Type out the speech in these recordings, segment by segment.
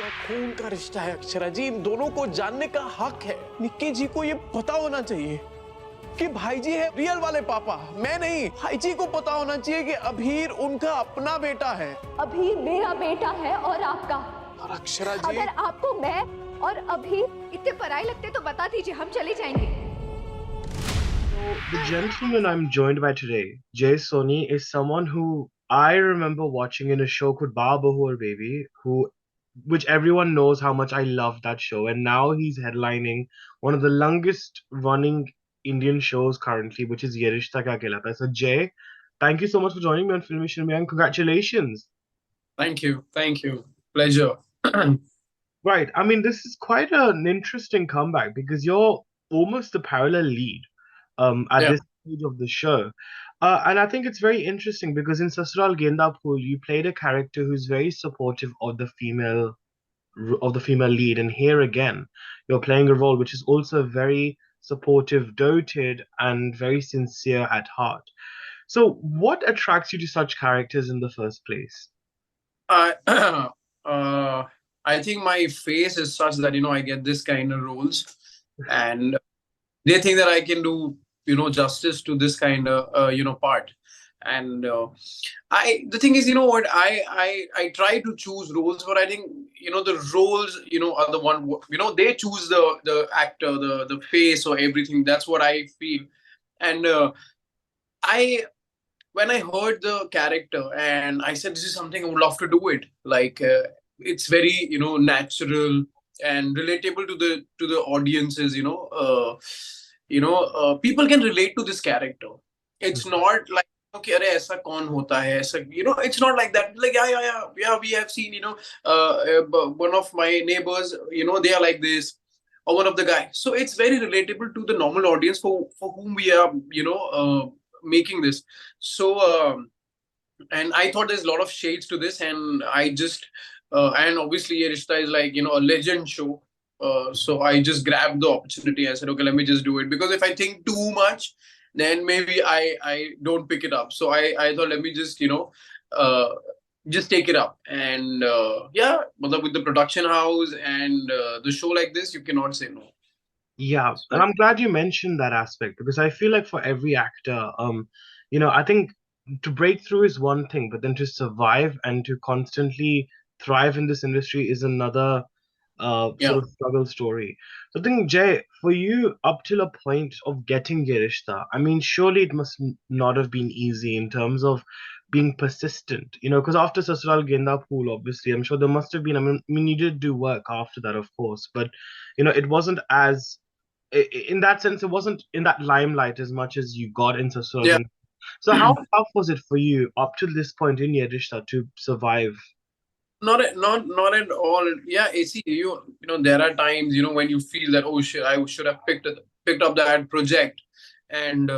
खून का रिश्ता है अक्षरा जी, इन दोनों को जानने का हक है। निक्की जी को ये पता होना चाहिए कि भाई जी है रियल वाले पापा, मैं नहीं। भाई जी को पता होना चाहिए कि अभीर उनका अपना बेटा है। अभीर मेरा बेटा है और आपका। और अक्षरा जी, अगर आपको मैं और अभीर इतने पराये लगते तो बता दीजिए, हम चले जाएंगे। The gentleman I'm joined by today, Jay Soni, is someone who I remember watching in a show called Baa Bahoo Aur Baby, which everyone knows how much I love that show, and now he's headlining one of the longest running Indian shows currently, which is Yeh Rishta, Kehlata. So Jay, thank you so much for joining me on Filme Shilmy, and congratulations. Thank you. Thank you. Pleasure. Right. I mean, this is quite an interesting comeback because you're almost the parallel lead at Yeah. this stage of the show. And I think it's very interesting because in Sasural Genda Phool, you played a character who's very supportive of the female lead, and here again, you're playing a role which is also very supportive, doted, and very sincere at heart. So, what attracts you to such characters in the first place? I I think my face is such that I get this kind of roles, and they think that I can do justice to this kind of part. And I the thing is, what I try to choose roles, but I think the roles are the one they choose the actor, the face or everything. That's what I feel. And I when I heard the character, and I said, this is something I would love to do it. Like it's very natural and relatable to the audiences. People can relate to this character. It's not like okay, अरे ऐसा कौन होता है ऐसा, it's not like that. Like yeah, we have seen one of my neighbors, they are like this, or one of the guys. So it's very relatable to the normal audience for whom we are making this. So and I thought there's a lot of shades to this, and I just and obviously Yeh Rishta is like a legend show. So I just grabbed the opportunity. I said, okay, let me just do it, because if I think too much, then maybe I don't pick it up. So I thought, let me just take it up. And yeah, but with the production house and the show like this, you cannot say no. Yeah, and I'm glad you mentioned that aspect because I feel like for every actor, I think to break through is one thing, but then to survive and to constantly thrive in this industry is another Yeah. sort of struggle story. So I think, Jay, for you, up till a point of getting Yeh Rishta, I mean, surely it must not have been easy in terms of being persistent, because after Sasural Genda Phool, obviously, I'm sure there must have been, I mean, you did do work after that, of course, but, it wasn't as in that sense, it wasn't in that limelight as much as you got in Sasural. Yeah. So how tough was it for you up to this point in Yeh Rishta to survive? Not at all. Yeah, see, there are times when you feel that, oh shit, I should have picked up that project. And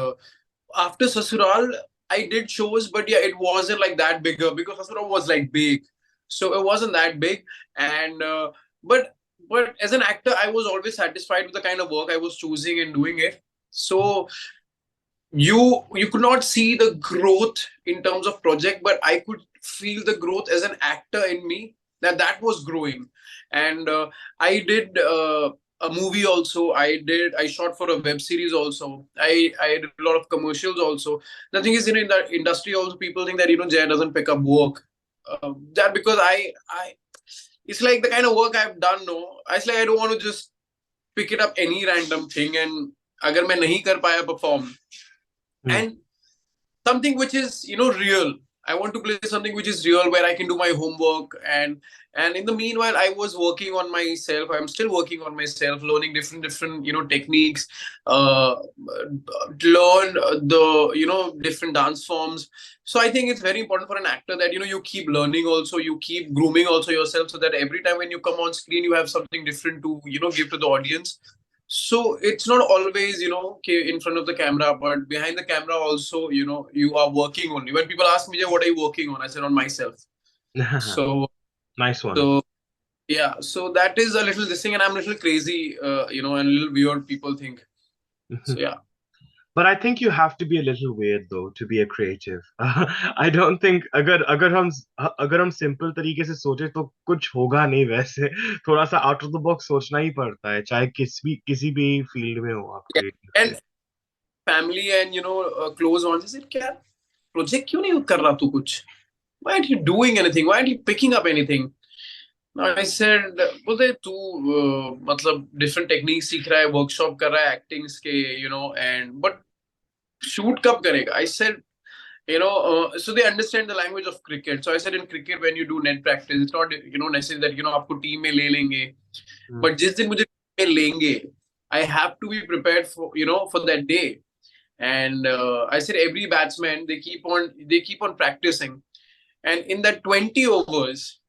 after Sasural, I did shows, but yeah, it wasn't like that bigger, because Sasural was like big, so it wasn't that big. And but as an actor, I was always satisfied with the kind of work I was choosing and doing it. So you could not see the growth in terms of project, but I could feel the growth as an actor in me, that was growing. And I did a movie also. I shot for a web series also. I did a lot of commercials also. The thing is, in the industry also, people think that Jay doesn't pick up work. That because I it's like the kind of work I've done. No, it's like I don't want to just pick it up any random thing, and agar मैं नहीं कर पाया perform, and something which is real. I want to play something which is real, where I can do my homework. And in the meanwhile, I was working on myself. I'm still working on myself, learning different techniques, learn the different dance forms. So I think it's very important for an actor that you keep learning also, you keep grooming also yourself, so that every time when you come on screen, you have something different to give to the audience. So it's not always, in front of the camera, but behind the camera also, you are working only. When people ask me, what are you working on? I said, on myself. So, Nice one. so yeah, so that is a little this thing, and I'm a little crazy, and a little weird, people think. So yeah. But I think you have to be a little weird though to be a creative. I don't think अगर हम simple तरीके से सोचे तो कुछ होगा नहीं वैसे. थोड़ा सा out of the box सोचना ही पड़ता है चाहे किसी भी फील्ड में हो आप Yeah. creative के. And family and close ones, I said, क्या project क्यों नहीं कर रहा तू कुछ? Why aren't you doing anything? Why aren't you picking up anything? I said, बोलते तू मतलब different techniques सीख रहा है, workshop कर रहा है actings के, and but shoot कब करेगा? I said, so they understand the language of cricket. So I said in cricket when you do net practice, it's not necessary that आपको team में ले लेंगे. But जिस दिन मुझे team में लेंगे, I have to be prepared for that day. And I said every batsman they keep on practicing, and in that 20 overs,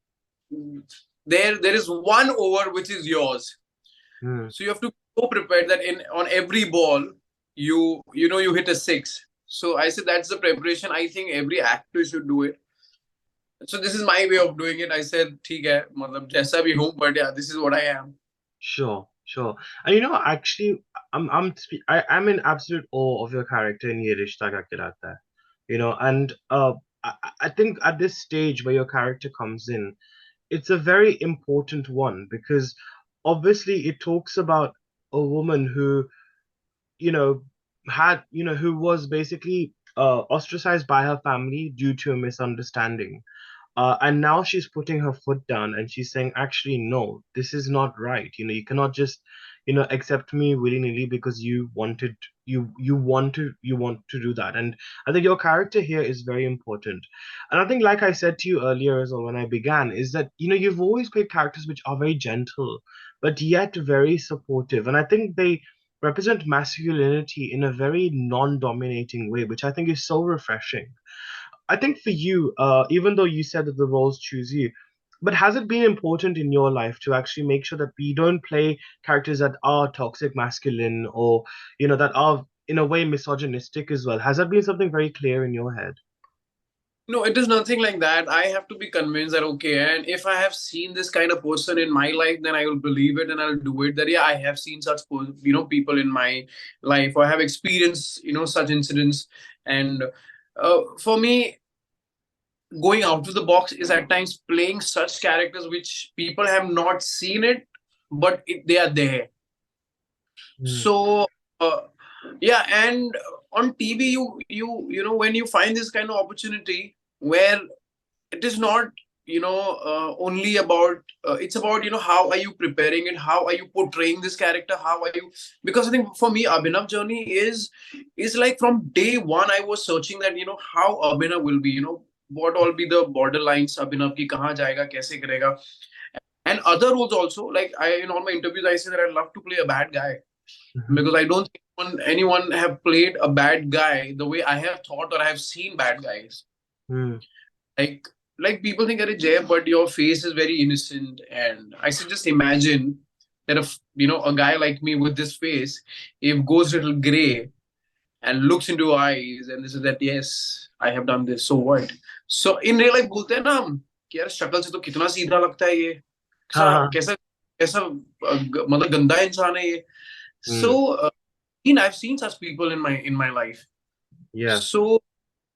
there is one over which is yours. So you have to be so prepared that on every ball you hit a six. So I said that's the preparation. I think every actor should do it. So this is my way of doing it. I said, ठीक है, मतलब जैसा भी हूँ, but yeah, this is what I am. Sure, sure. And actually, I'm in absolute awe of your character in Yeh Rishta Kya Kehlata Hai. And I think at this stage where your character comes in, it's a very important one because obviously it talks about a woman who, you know, who was basically ostracized by her family due to a misunderstanding. And now she's putting her foot down and she's saying, actually, no, this is not right. You cannot just, accept me willy-nilly because you want to do that. And I think your character here is very important. And I think, like I said to you earlier as well when I began, is that, you've always played characters which are very gentle, but yet very supportive. And I think they represent masculinity in a very non-dominating way, which I think is so refreshing. I think for you, even though you said that the roles choose you, but has it been important in your life to actually make sure that we don't play characters that are toxic masculine or, that are in a way misogynistic as well? Has that been something very clear in your head? No, it is nothing like that. I have to be convinced that okay, and if I have seen this kind of person in my life, then I will believe it and I'll do it. That yeah, I have seen such people in my life, or I have experienced such incidents. And for me, going out of the box is at times playing such characters which people have not seen it, but they are there. So yeah, and on TV, when you find this kind of opportunity where it is not only about it's about how are you preparing it, how are you portraying this character, how are you, because I think for me Abhinav journey is like from day one I was searching that how Abhinav will be, what all be the borderlines Abhinav ki kahan jayega, kaise karega, and other roles also. Like I in all my interviews I say that I love to play a bad guy because I don't think anyone have played a bad guy the way I have thought or I have seen bad guys. Like people think that Jay, but your face is very innocent, and I said just imagine that if a guy like me with this face, if goes a little gray and looks into eyes and this is that yes I have done this, so what? So in real life बोलते हैं ना हम कि यार शक्ल से तो कितना सीधा लगता है ये, कैसा कैसा कैसा मतलब गंदा इंसान है ये. So I've seen such people in my life. Yeah. So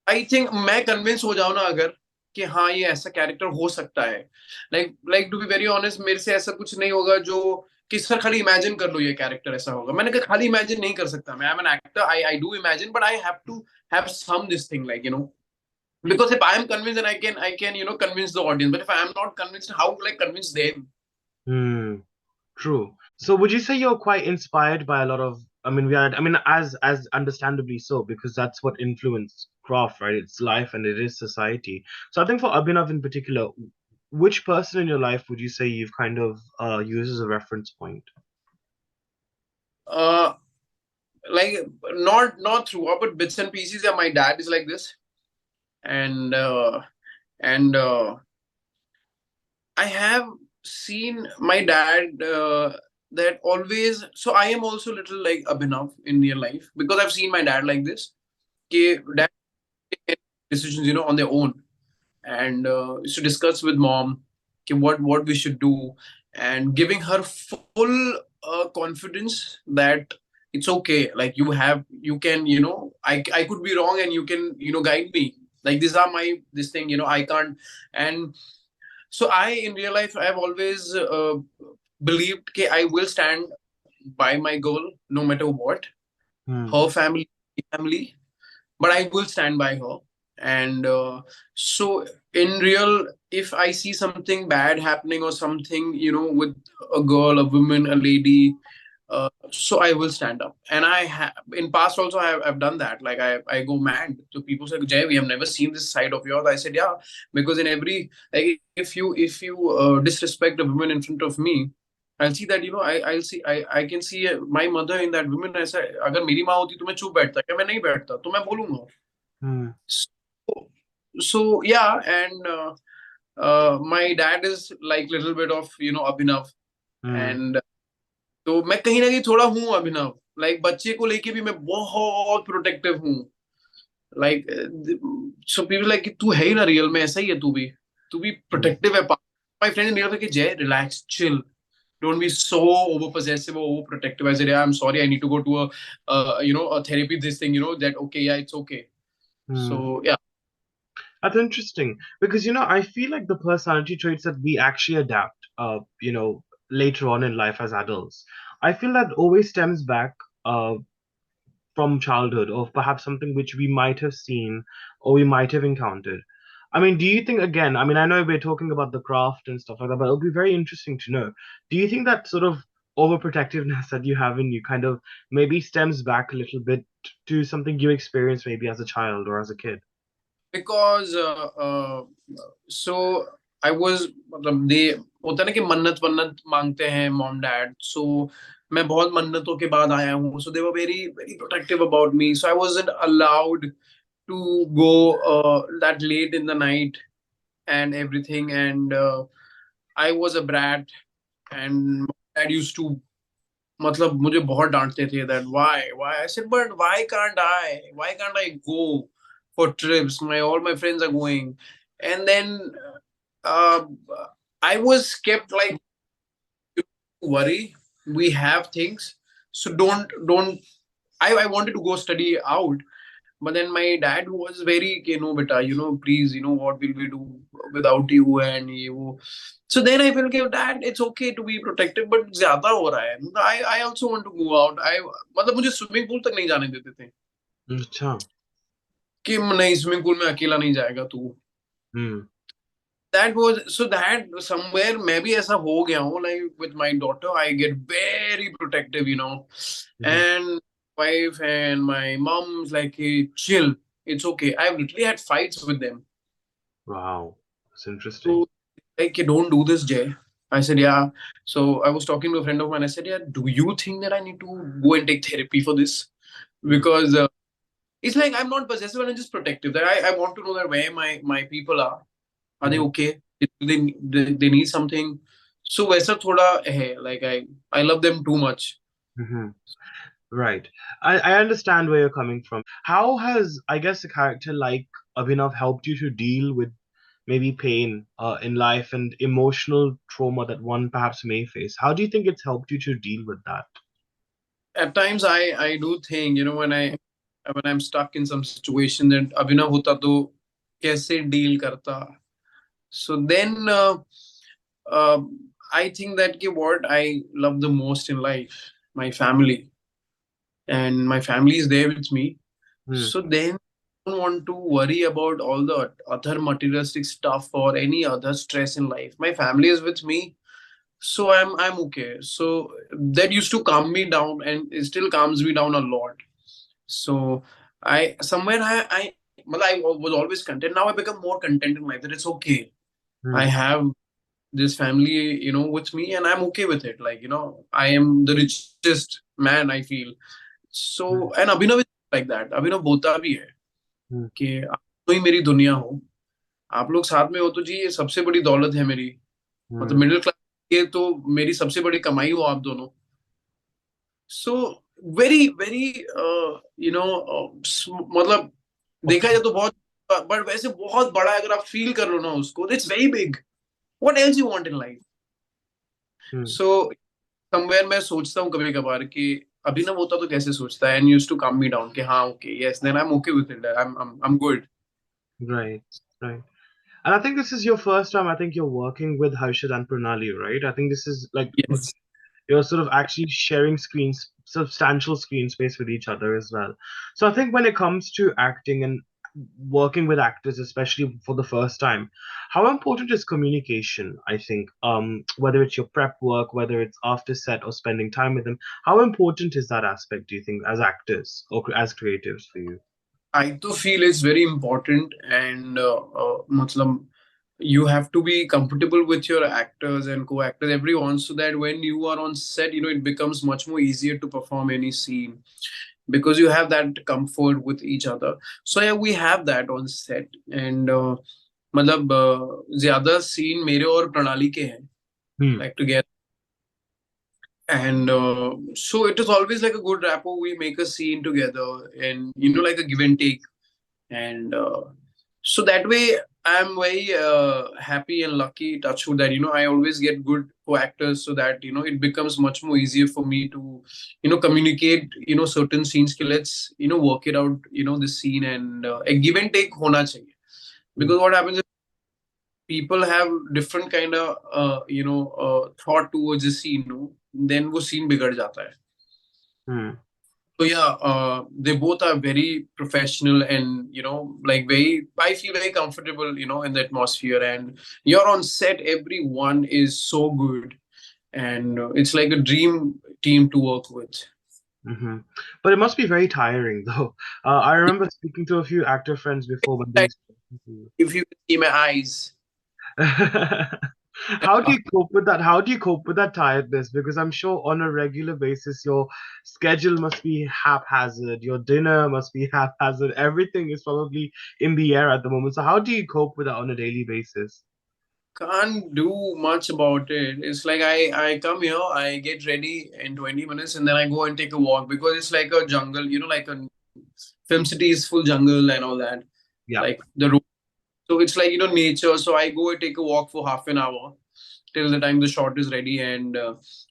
I think मैं convince हो जाऊँ ना अगर कि हाँ ये ऐसा कैरेक्टर हो सकता है, like to be very honest मेरे से ऐसा कुछ नहीं होगा जो कि सर खाली इमेजिन कर लो ये कैरेक्टर ऐसा होगा. मैंने कहा खाली इमेजिन नहीं कर सकता मैं. I'm an actor, I do imagine, but I have to have some this thing, like because if I am convinced then I can convince the audience, but if I am not convinced, how will I convince them? True. So would you say you're quite inspired by a lot of, as understandably so, because that's what influenced craft, right? It's life and it is society. So I think for Abhinav in particular, which person in your life would you say you've kind of used as a reference point? Like not throughout, but bits and pieces. Yeah, my dad is like this, and I have seen my dad that always. So I am also little like Abhinav in real life because I've seen my dad like this. Okay, dad take decisions, on their own, and used to discuss with mom okay, what we should do, and giving her full confidence that it's okay. Like you can, I could be wrong and you can, guide me. Like these are my, this thing, I can't. And so in real life, I've always believed that I will stand by my girl no matter what. Hmm. Her family, but I will stand by her. And so in real, if I see something bad happening or something, with a girl, a woman, a lady, so I will stand up. And I have in past also I've done that. Like I go mad. So people say, Jay, we have never seen this side of yours. I said, yeah, because in every, like, if you disrespect a woman in front of me, I'll see that, I can see my mother in that woman. ऐसा अगर मेरी माँ होती तो मैं चुप बैठता, क्या मैं नहीं बैठता, तो मैं बोलूंगा. Hmm. So yeah, and my dad is like little bit of, Abhinav. Hmm. And तो मैं कहीं ना कहीं थोड़ा हूँ अभिनव. लाइक बच्चे को लेके भी मैं बहुत प्रोटेक्टिव हूँ. लाइक सो पीपल लाइक तू है ही ना रियल में, ऐसा ही है तू भी प्रोटेक्टिव है. माय फ्रेंड ने कहा कि जय relax chill, don't be so over possessive or over protective. I said, yeah, I'm sorry, I need to go to a therapy, this thing, that okay, yeah, it's okay. Hmm. So yeah. That's interesting because I feel like the personality traits that we actually adapt, later on in life as adults, I feel that always stems back from childhood, or perhaps something which we might have seen or we might have encountered. I mean, do you think, again, I mean, I know we're talking about the craft and stuff like that, but it'll be very interesting to know. Do you think that sort of overprotectiveness that you have in you kind of maybe stems back a little bit to something you experienced maybe as a child or as a kid? Because so I was, मतलब दे होता है ना कि मन्नत वन्नत मांगते हैं mom dad. सो मैं बहुत मन्नतों के बाद आया हूँ. So they were very very protective about me. So I wasn't allowed to go that late in the night and everything. And I was a brat, and my dad used to, मतलब मुझे बहुत डांटते थे that why I said, but why can't I go for trips, all my friends are going. And then uh, I was kept like, worry, we have things, so don't I wanted to go study out. But then my dad was very, beta, please, what will we do without you and you. So then I felt, okay, dad, it's okay to be protective, but ज़्यादा हो रहा है. I also want to go out. मतलब मुझे swimming pool तक नहीं जाने देते थे अच्छा. कि नहीं, स्विमिंग पूल में अकेला नहीं जाएगा तू. Hmm. That was, so that somewhere maybe ऐसा हो गया हूँ. Like with my daughter, I get very protective, Mhm. and wife and my mom's like, hey, chill, it's okay. I've literally had fights with them. Wow, that's interesting. So like, don't do this, Jay. I said, yeah. So I was talking to a friend of mine. I said, yeah, do you think that I need to go and take therapy for this? Hmm. Because it's like I'm not possessive and I'm just protective. That I want to know that where my people are. Are they Mhm. okay? They need something. So वैसा थोड़ा है. Like I love them too much. Mhm. Right. I understand where you're coming from. How has, I guess, a character like Abhinav helped you to deal with maybe pain in life and emotional trauma that one perhaps may face? How do you think it's helped you to deal with that? At times I do think, when I'm stuck in some situation that Abhinav होता तो कैसे deal करता. So then uh, I think that what I love the most in life, my family, and my family is there with me. Hmm. So then I don't want to worry about all the other materialistic stuff or any other stress in life. My family is with me, so I'm okay. So that used to calm me down, and it still calms me down a lot. So I was always content. Now I become more content in life, that it's okay. I Hmm. have this family, with me, and I'm okay with it. Like, I am the richest man, I feel. Hmm. So, and Abhinav is like that. Abhinav बोलता भी है Hmm. कि आप तो ही मेरी दुनिया हो. आप लोग साथ में हो तो जी ये सबसे बड़ी दौलत है मेरी. मतलब Hmm. मिडिल क्लास, ये तो मेरी सबसे बड़ी कमाई हो आप दोनों. सो वेरी वेरी मतलब देखा जाए तो बहुत, बट वैसे बहुत बड़ा अगर आप फील कर लो ना उसको, it's very big. What else you want in life. Hmm. So somewhere मैं सोचता हूँ कभी कभार कि अभिनव होता तो कैसे सोचता है, and used to calm me down कि हाँ okay yes then I'm okay with it, I'm good. Right, right. And I think this is your first time. I think you're working with Harshad and Pranali, right? I think this is like Yes. you're sort of actually sharing screens, substantial screen space with each other as well. So I think when it comes to acting and working with actors, especially for the first time, how important is communication? I think, whether it's your prep work, whether it's after set or spending time with them, how important is that aspect? Do you think, as actors or as creatives for you? I to feel it's very important, and matlab, you have to be comfortable with your actors and co-actors, everyone, so that when you are on set, it becomes much more easier to perform any scene because you have that comfort with each other. So yeah, we have that on set, and मतलब ज्यादा scene मेरे और प्रणाली के हैं, Hmm. like together. And so it is always like a good rapport. We make a scene together, and like a give and take. And so that way, I'm very happy and lucky, touchwood, that I always get good co-actors, so that it becomes much more easier for me to communicate certain scenes. Ki let's work it out, this scene, and a give and take hona chahiye. Hmm. Because what happens is people have different kind of thought towards the scene, no? Then वो scene बिगड़ जाता है. Hmm. So yeah, they both are very professional, and like very. I feel very comfortable, in the atmosphere. And you're on set, everyone is so good, and it's like a dream team to work with. Hmm. But it must be very tiring, though. I remember speaking to a few actor friends before when Like, they've spoken to you. if you see my eyes, How do you cope with that? How do you cope with that tiredness? Because I'm sure on a regular basis, your schedule must be haphazard, your dinner must be haphazard, everything is probably in the air at the moment. So, how do you cope with that on a daily basis? can't do much about it. It's like I come here, I get ready in 20 minutes, and then I go and take a walk because it's like a jungle, like a film city is full jungle and all that. Yeah. Like the road. So it's like nature. So I go and take a walk for half an hour till the time the shot is ready. And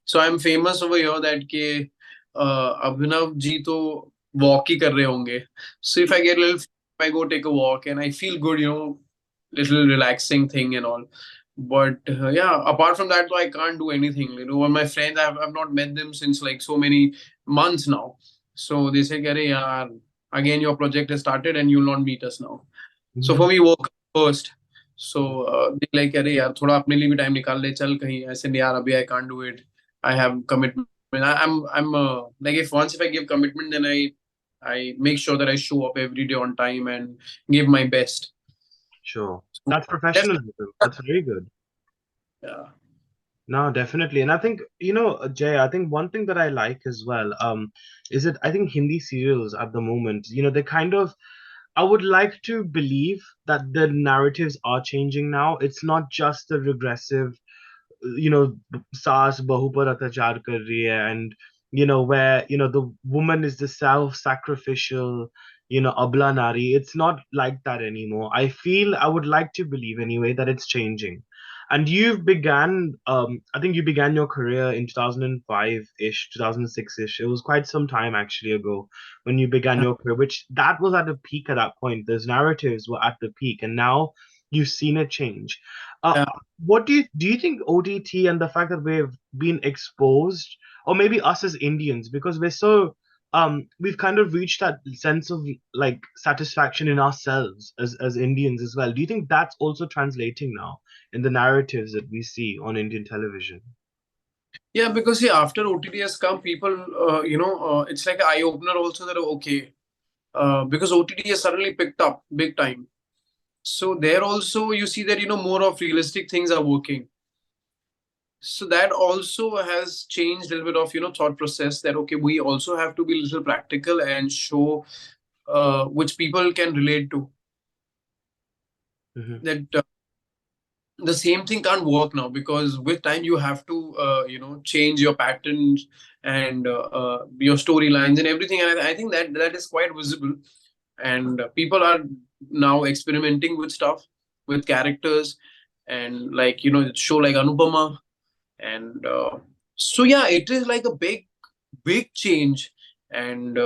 so I'm famous over here that ke Abhinav ji to walk ही कर रहे होंगे. So if I get a little, I go take a walk and I feel good, little relaxing thing and all. But yeah, apart from that, though, I can't do anything. When my friends, I've not met them since like so many months now. So they say, "Kare yaar, again your project has started and you'll not meet us now." So for me, work first. So they like, अरे यार थोड़ा अपने लिए भी time निकाल ले चल कहीं. I said, यार अभी I can't do it. I have commitment. I'm like if I give commitment, then I make sure that I show up every day on time and give my best. Sure. So That's that's professionalism. That's very good. yeah. No, definitely. And I think, Jay, I think one thing that I like as well, is that I think Hindi serials at the moment, they kind of, I would like to believe that the narratives are changing now. It's not just the regressive, you know, saas bahu par atyachar kar rahi hai, and where the woman is the self-sacrificial, abla nari. It's not like that anymore. I would like to believe anyway that it's changing. And I think you began your career in 2005-ish, 2006-ish. It was quite some time actually ago when you began your career, which that was at the peak at that point. Those narratives were at the peak, and now you've seen it change. Uh, Yeah. what do you think OTT and the fact that we've been exposed, or maybe us as Indians, because we've kind of reached that sense of like satisfaction in ourselves as Indians as well. Do you think that's also translating now in the narratives that we see on Indian television? Yeah, because see, after OTT has come, people, it's like an eye opener also that okay, because OTT has suddenly picked up big time. So there also you see that more of realistic things are working. So that also has changed a little bit of thought process that okay, we also have to be a little practical and show which people can relate to. Hmm. That the same thing can't work now because with time you have to change your patterns and your storylines and everything. And I think that is quite visible, and people are now experimenting with stuff, with characters, and like show like Anupama. And so yeah, it is like a big big change. And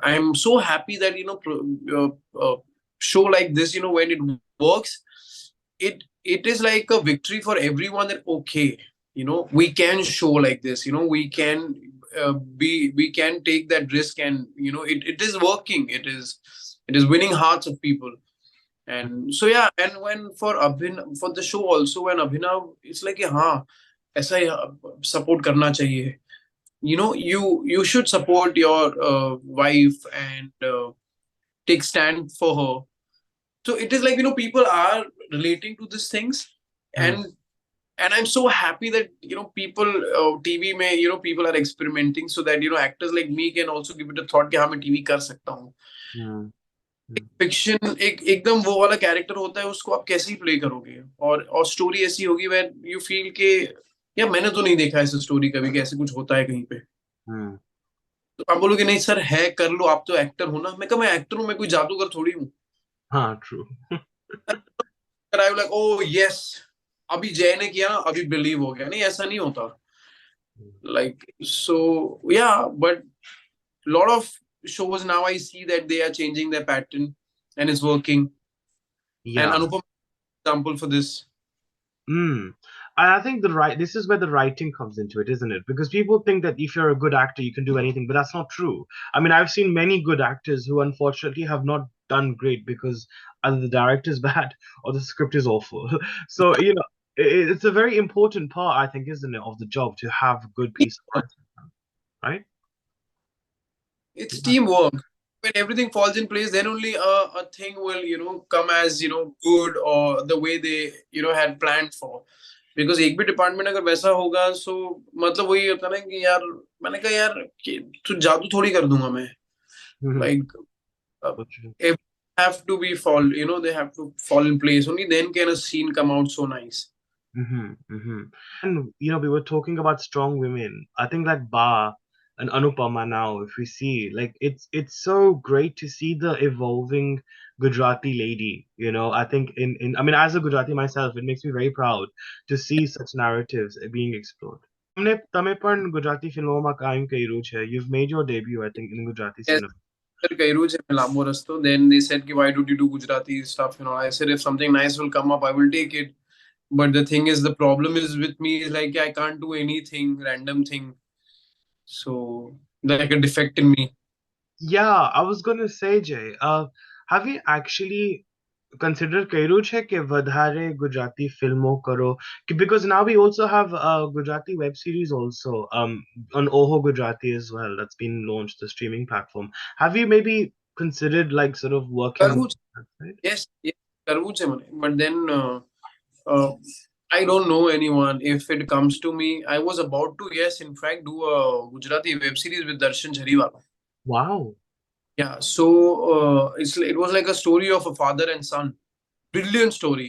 I'm so happy that, show like this, when it works, it is like a victory for everyone, that okay, we can show like this, we can we can take that risk, and it is working, it is winning hearts of people. And so yeah, and when for for the show also, when Abhinav, it's like हाँ, ऐसा ही support करना चाहिए. You should support your wife, and take stand for her. So it is like, people are relating to these things. Hmm. And I'm so happy that, people, TV में, people are experimenting, so that, actors like me can also give it a thought कि हाँ, मैं TV कर सकता हूँ. Hmm. Fiction एकदम वो वाला कैरेक्टर होता है, उसको आप कैसे ही प्ले करोगे, और स्टोरी ऐसी होगी where you feel के यार मैंने तो नहीं देखा ऐसा स्टोरी कभी कि ऐसे कुछ होता है कहीं पे. Hmm. तो आप बोलोगे नहीं सर, है कर लो, आप तो एक्टर हो ना. मैं कहा मैं एक्टर हूँ, मैं कोई जादूगर थोड़ी हूँ. True. I like oh yes, अभी जय ने किया ना, अभी बिलीव हो गया. नहीं, ऐसा नहीं होता. Like, so yeah, but lot of shows now I see that they are changing their pattern, and it's working. And Yeah. Anupam example for this. Hmm. I think this is where the writing comes into it, isn't it? Because people think that if you're a good actor, you can do anything, but that's not true. I mean, I've seen many good actors who unfortunately have not done great because either the director is bad or the script is awful. So, it's a very important part, I think, isn't it, of the job to have a good piece of writing, right? It's Yeah. teamwork. When everything falls in place, then only a thing will, come as, good, or the way they, had planned for. Because एक भी department अगर वैसा होगा, सो मतलब वही होता ना कि यार, मैंने कहा यार तो जादू थोड़ी कर दूंगा मैं. Like, So true. everything have to be they have to fall in place. Only then can a scene come out so nice. And we were talking about strong women. I think like Ba and Anupama now, if we see, like it's so great to see the evolving Gujarati lady. I think I mean, as a Gujarati myself, it makes me very proud to see such narratives being explored. તમે પણ ગુજરાતી ફિલ્મોમાં કામ કર્યું છે. You've made your debut, I think, in Gujarati Yes, cinema. sir, કર્યું છે મેં લાંબો રસ્તો. Then they said कि why don't you do Gujarati stuff? I said if something nice will come up, I will take it. But the thing is, the problem is with me is like I can't do anything random thing. So like a defect in me. Yeah, I was gonna say, Jay, have you actually considered કર્યું છે કે વધારે ગુજરાતી ફિલ્મો કરો? Because now we also have a Gujarati web series also on Oho Gujarati as well, that's been launched, the streaming platform. Have you maybe considered like sort of working on કરવું છે. that side? Yes, yes, કરવું છે મને. But then uh, I don't know anyone. If it comes to me, I was about to, yes, in fact, do a Gujarati web series with Darshan Jhariwala. Wow. Yeah, so it was like a story of a father and son. Brilliant story.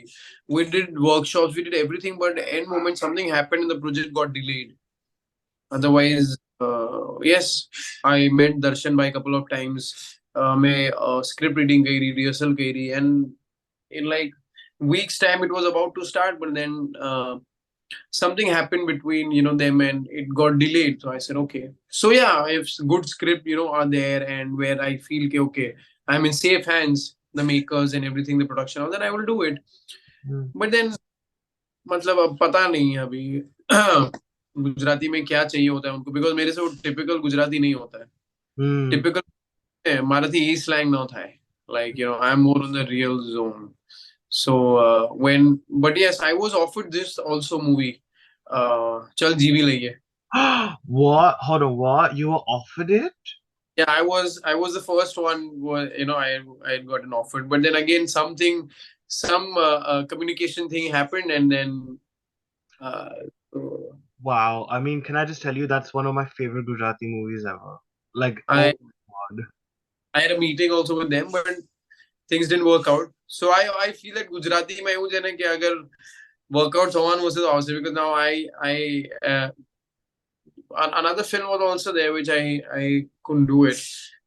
We did workshops, we did everything, but at the end moment something happened and the project got delayed. Otherwise, yes, I met Darshan by a couple of times. मैं script reading करी, rehearsal करी, and in like weeks time it was about to start, but then something happened between them, and it got delayed. So I said okay. So yeah, if good script are there, and where I feel कि okay, I'm in safe hands, the makers and everything, the production, then I will do it. Hmm. But then मतलब अब पता नहीं है अभी गुजराती में क्या चाहिए होता है उनको, बिकॉज मेरे से वो टिपिकल गुजराती नहीं होता है. Hmm. टिपिकल मराठी ई स्लैंग ना होता है. Like, I am more on the real zone. So but yes, I was offered this also movie. Chal जीवी लइए. What? Hold on, what? You were offered it? Yeah, I was the first one. I had gotten offered, but then again some communication thing happened, and then uh, so Wow. I mean, can I just tell you that's one of my favorite Gujarati movies ever. Like, oh I my God. I had a meeting also with them, but things didn't work out. So I feel that Gujarati में हूँ जने कि अगर workout someone was awesome, because now I another film was also there which I couldn't do it.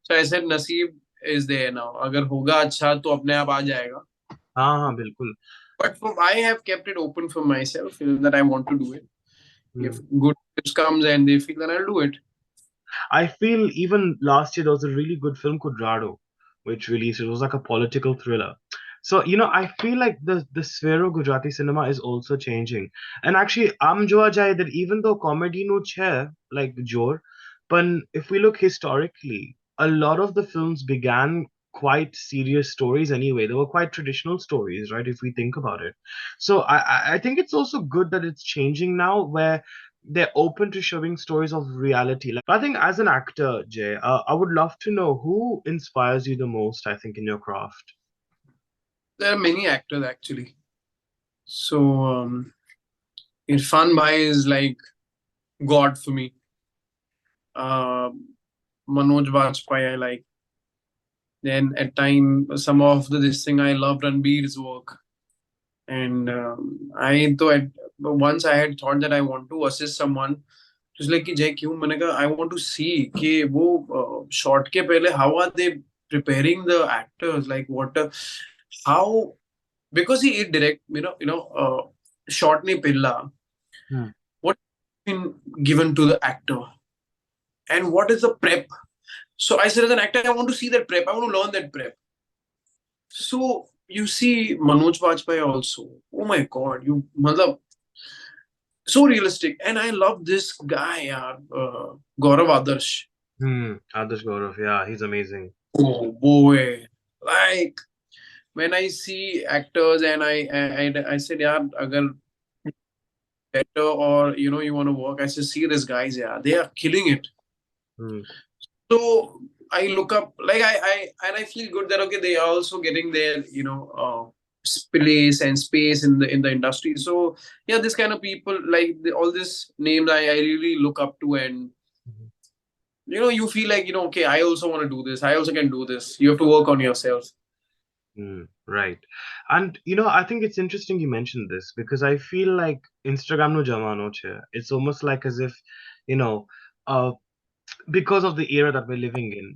So I said Naseeb is there now. अगर होगा अच्छा तो अपने आप आ जाएगा. हाँ, बिल्कुल. But I have kept it open for myself, that I want to do it. If Hmm. good tips comes and they feel, then I'll do it. I feel even last year there was a really good film called Rado, which released. It was like a political thriller. So, I feel like the sphere of Gujarati cinema is also changing. And actually, am joa jaye that even though comedy no chair like Jor, but if we look historically, a lot of the films began quite serious stories anyway. They were quite traditional stories, right? If we think about it. So I think it's also good that it's changing now, where they're open to showing stories of reality. Like, I think as an actor, Jay, I would love to know who inspires you the most, I think, in your craft. There are many actors actually. So Irfan Bhai is like God for me. Uh, Manoj Bajpayee I like. Then at time some of this thing I love Ranbir's work. And I though at once I had thought that I want to assist someone. Just like कि जय क्यों मैंने कहा I want to see कि वो shot के पहले how are they preparing the actors, like what how, because he direct shot नहीं pilla, Hmm. what been given to the actor and what is the prep. So I said as an actor I want to see that prep, I want to learn that prep. So you see Manoj Bajpayee also, oh my god, you matlab so realistic. And I love this guy, Gaurav Adarsh. Adarsh Gaurav, yeah, he's amazing. Oh boy, like when I see actors and I said, yeah, agar better or you want to work, I said, see these guys, yeah, they are killing it. Hmm. So I look up, like I feel good that okay, they are also getting their place and space in the industry. So yeah, this kind of people, like all these names, I really look up to. And Mhm. you feel like okay, I also want to do this, I also can do this. You have to work on yourself. Right. And I think it's interesting you mentioned this, because I feel like Instagram no jamano che. It's almost like as if, you know, uh because of the era that we're living in,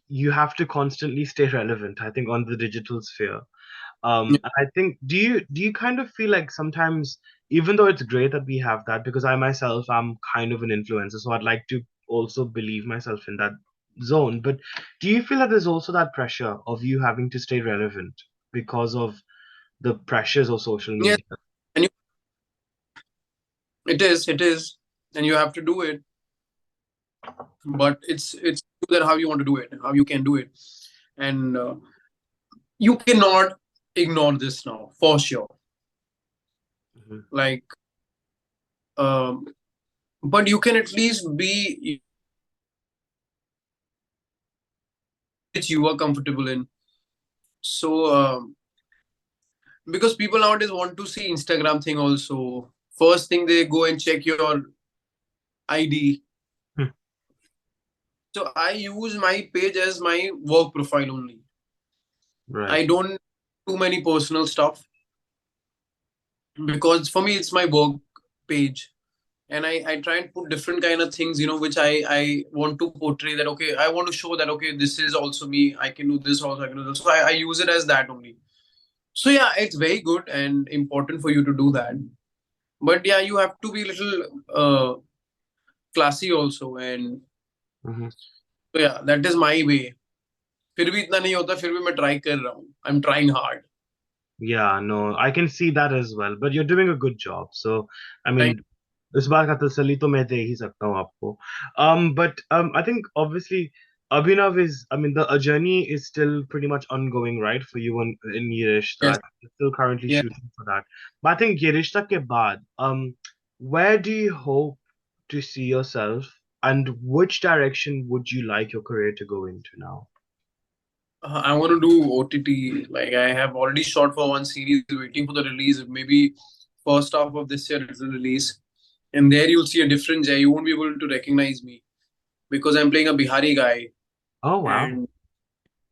you have to constantly stay relevant, I think, on the digital sphere. Yeah. And I think, do you kind of feel like sometimes, even though it's great that we have that, because I myself am kind of an influencer, so I'd like to also believe myself in that zone. But do you feel that there's also that pressure of you having to stay relevant because of the pressures of social Yes, media? and it is, and you have to do it. But it's that how you want to do it, how you can do it. And you cannot ignore this now for sure. Mhm. Like um, but you can at least be which you are comfortable in. So because people nowadays want to see Instagram thing also. First thing they go and check your ID. Hmm. So I use my page as my work profile only. Right. I don't do many personal stuff, because for me it's my work page. And I try and put different kind of things, which I want to portray, that okay, I want to show that okay, this is also me, I can do this also, I can do this. So I use it as that only. So yeah, it's very good and important for you to do that. But yeah, you have to be a little classy also. And Mhm. so yeah, that is my way. फिर भी इतना नहीं होता, फिर भी मैं try कर रहा हूँ, I'm trying hard. Yeah, no, I can see that as well. But you're doing a good job. So, I Thank mean, इस बार का तसल्ली तो मैं दे ही सकता हूँ आपको. But I think obviously Abhinav is, I mean, the journey is still pretty much ongoing, right, for you in Yeh Yes, Rishta. You're still currently yes. shooting for that. But I think Yeh Rishta ke baad, where do you hope to see yourself, and which direction would you like your career to go into now? I want to do OTT. Like I have already shot for one series, waiting for the release. Maybe first half of this year it will release, and there you'll see a different Jay. You won't be able to recognize me because I'm playing a Bihari guy, Oh, wow. and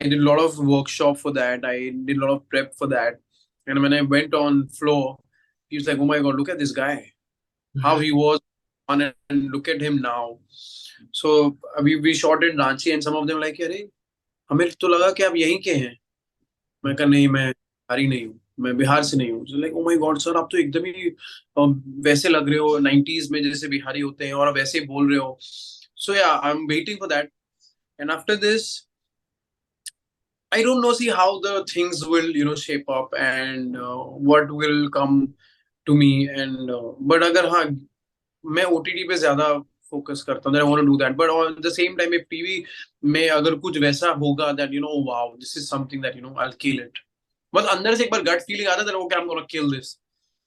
I did a lot of workshop for that. I did a lot of prep for that, and when I went on floor, he was like, "Oh my God, look at this guy! How he was on, and look at him now." So we shot in Ranchi, and some of them like, "अरे हमें तो लगा कि आप यहीं के हैं." मैं कहा नहीं, मैं बिहारी नहीं हूँ, मैं बिहार से नहीं हूँ. Like oh my God sir, आप तो एकदम ही वैसे लग रहे हो 90s में जैसे बिहारी होते हैं, और वैसे ही बोल रहे हो. So yeah, I'm waiting for that. And after this, I don't know, see how the things will, shape up, and what will come to me. And but अगर हाँ मैं OTT पे ज्यादा फोकस करता हूँ, then I want to do that. But at the same time, if TV में अगर कुछ वैसा होगा that wow, this is something that I'll kill it. बस अंदर से एक बार gut feeling आता है that okay, I'm gonna kill this.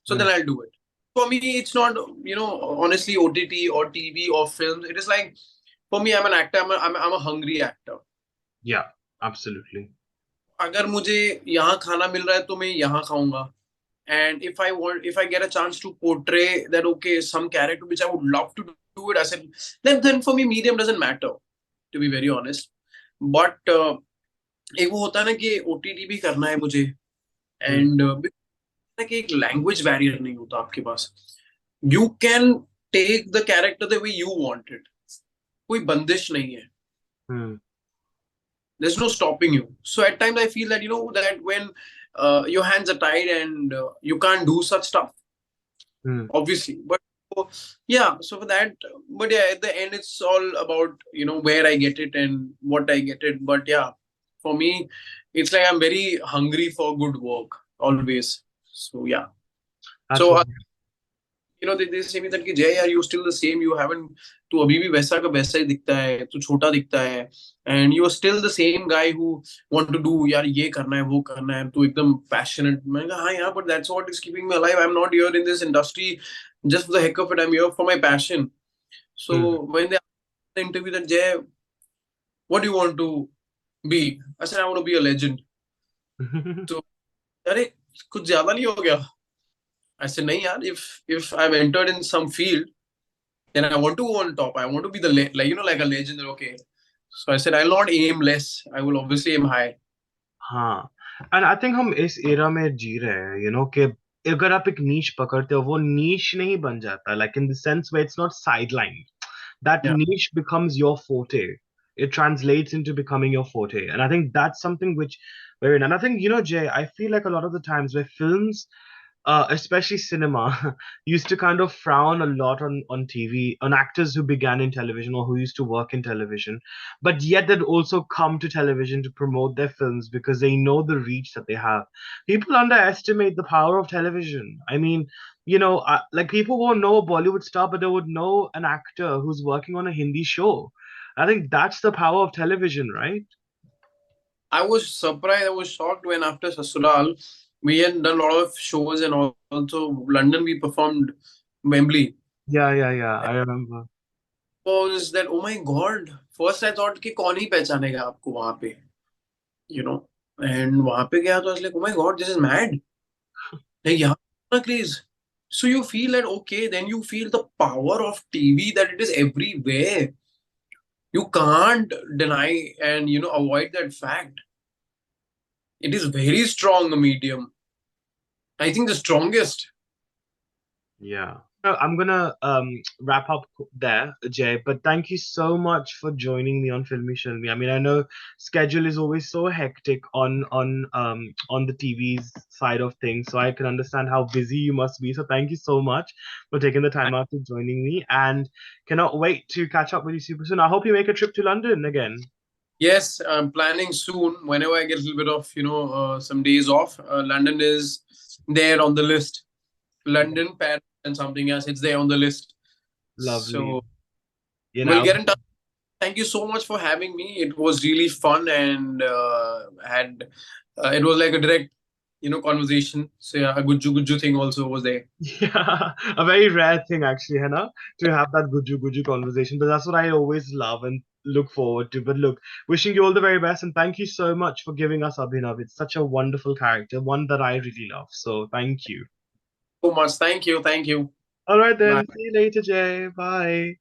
So then Mm. I'll do it. For me, it's not honestly OTT or TV or films. It is like, for me, I'm an actor. I'm a hungry actor. Yeah, absolutely. अगर मुझे यहाँ खाना मिल रहा है तो मैं यहाँ खाऊंगा. And if I get a chance to portray that, okay, some character which I would love to do it, I said, then for me medium doesn't matter, to be very honest. But एक वो होता है ना कि OTT भी करना है मुझे, Mm. and कि एक लैंग्वेज बैरियर नहीं होता आपके पास. You can take the character the way you want it. कोई बंदिश नहीं है. Mm. There's no stopping you. So at times I feel that that when your hands are tied and you can't do such stuff, Mm. obviously. But yeah, so for that, but yeah, at the end it's all about where I get it and what I get it. But yeah, for me, it's like I'm very hungry for good work always. So yeah. That's So what. they say me that कि जय यार, you still the same, you haven't, तू अभी भी वैसा का वैसा ही दिखता है, तू छोटा दिखता है, and you are still the same guy who want to do यार ये करना है वो करना है, तू एकदम passionate. मैंने कहा हाँ यार, but that's what is keeping me alive. I'm not here in this industry just for the heck of it. I'm here for my passion. So Mm. when they asked the interview that Jay, what do you want to be? I said I want to be a legend. तो अरे कुछ ज्यादा नहीं हो गया? I said, nahi yaar, if I've entered in some field, then I want to go on top. I want to be the like a legend. Okay. So I said, I'll not aim less. I will obviously aim high. हाँ, and I think हम इस era में जी रहे हैं, कि अगर आप एक नीश पकड़ते हो, वो नीश नहीं बन जाता, like in the sense way it's not sideline. That Yeah. niche becomes your forte. It translates into becoming your forte. And I think that's something which and I think, Jay, I feel like a lot of the times where films, especially cinema, used to kind of frown a lot on TV, on actors who began in television or who used to work in television, but yet they'd also come to television to promote their films because they know the reach that they have. People underestimate the power of television. I mean, like people won't know a Bollywood star, but they would know an actor who's working on a Hindi show. I think that's the power of television, right? I was surprised. I was shocked when after Sasural, we had done a lot of shows, and also London, we performed Wembley. Yeah. I remember. Was that, oh my God. First I thought कि कौन ही पहचानेगा आपको वहां पे, and वहां पे गया तो I was like, oh my God, this is mad. Like यहाँ इतना craze. So you feel that, okay, then you feel the power of TV, that it is everywhere. You can't deny and avoid that fact. It is very strong a medium. I think the strongest. Yeah. So I'm gonna wrap up there, Jay. But thank you so much for joining me on Filme Shilmy. I mean, I know schedule is always so hectic on the TV's side of things, so I can understand how busy you must be. So thank you so much for taking the time out to joining me, and cannot wait to catch up with you super soon. I hope you make a trip to London again. Yes, I'm planning soon. Whenever I get a little bit of some days off, London is there on the list. London, Paris, and something else. It's there on the list. Lovely. So You we'll know. get in touch. Thank you so much for having me. It was really fun, and it was like a direct conversation. So yeah, a gujju thing also was there. Yeah, a very rare thing actually, Hannah, to have that guju guju conversation. But that's what I always love and look forward to. But look, wishing you all the very best and thank you so much for giving us Abhinav. It's such a wonderful character, one that I really love. So thank you. So much. Thank you. Thank you. All right Bye. then, see you later, Jay. Bye.